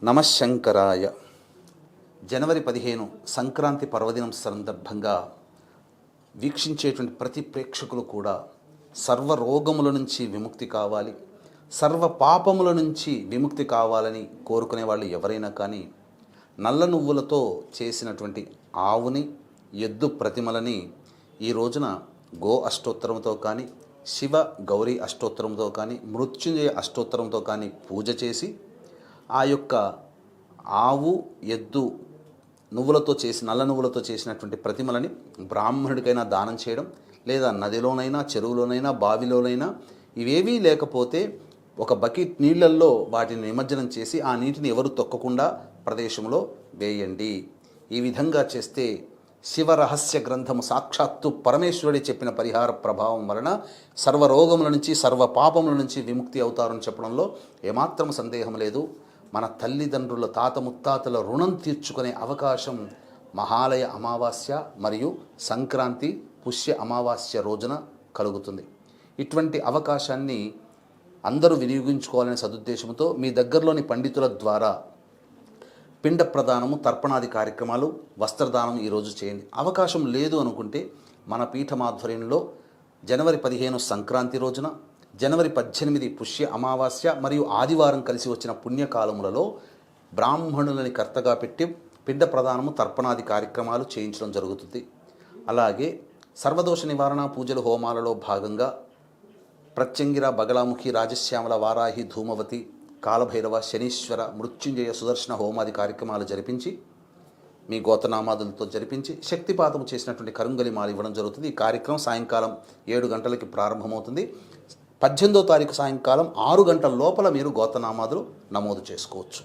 నమశంకరాయ. జనవరి 15 సంక్రాంతి పర్వదినం సందర్భంగా వీక్షించేటువంటి ప్రతి ప్రేక్షకులు కూడా సర్వ రోగముల నుంచి విముక్తి కావాలి, సర్వ పాపముల నుంచి విముక్తి కావాలని కోరుకునే వాళ్ళు ఎవరైనా కానీ నల్ల నువ్వులతో చేసినటువంటి ఆవుని, ఎద్దు ప్రతిమలని ఈ రోజున గో అష్టోత్తరంతో కానీ, శివ గౌరీ అష్టోత్తరంతో కానీ, మృత్యుంజయ అష్టోత్తరంతో కానీ పూజ చేసి ఆ యొక్క ఆవు, ఎద్దు నువ్వులతో చేసి నల్ల నువ్వులతో చేసినటువంటి ప్రతిమలని బ్రాహ్మణుడికైనా దానం చేయడం, లేదా నదిలోనైనా, చెరువులోనైనా, బావిలోనైనా, ఇవేవీ లేకపోతే ఒక బకెట్ నీళ్ళల్లో వాటిని నిమజ్జనం చేసి ఆ నీటిని ఎవరు తొక్కకుండా ప్రదేశంలో వేయండి. ఈ విధంగా చేస్తే శివరహస్య గ్రంథము సాక్షాత్తు పరమేశ్వరుడి చెప్పిన పరిహార ప్రభావం వలన సర్వరోగముల నుంచి, సర్వ పాపముల నుంచి విముక్తి అవుతారని చెప్పడంలో ఏమాత్రం సందేహం లేదు. మన తల్లిదండ్రుల, తాత ముత్తాతల రుణం తీర్చుకునే అవకాశం మహాలయ అమావాస్య మరియు సంక్రాంతి పుష్య అమావాస్య రోజున కలుగుతుంది. ఇటువంటి అవకాశాన్ని అందరూ వినియోగించుకోవాలనే సదుద్దేశంతో మీ దగ్గరలోని పండితుల ద్వారా పిండ ప్రదానము, తర్పణాది కార్యక్రమాలు, వస్త్రదానం ఈరోజు చేయండి. అవకాశం లేదు అనుకుంటే మన పీఠమాధ్వర్యంలో జనవరి 15 సంక్రాంతి రోజున, జనవరి 18 పుష్య అమావాస్య మరియు ఆదివారం కలిసి వచ్చిన పుణ్యకాలములలో బ్రాహ్మణులని కర్తగా పెట్టి పిండ ప్రదానము, తర్పణాది కార్యక్రమాలు చేయించడం జరుగుతుంది. అలాగే సర్వదోష నివారణ పూజలు, హోమాలలో భాగంగా ప్రత్యంగిర, బగలాముఖి, రాజశ్యామల, వారాహి, ధూమవతి, కాలభైరవ, శనీశ్వర, మృత్యుంజయ, సుదర్శన హోమాది కార్యక్రమాలు జరిపించి మీ గోతనామాదులతో జరిపించి శక్తిపాతము చేసినటువంటి కరుంగలి మాల ఇవ్వడం జరుగుతుంది. ఈ కార్యక్రమం సాయంకాలం 7 గంటలకి ప్రారంభమవుతుంది. 18వ తారీఖు సాయంకాలం 6 గంటల లోపల మీరు గోతనామాదులు నమోదు చేసుకోవచ్చు.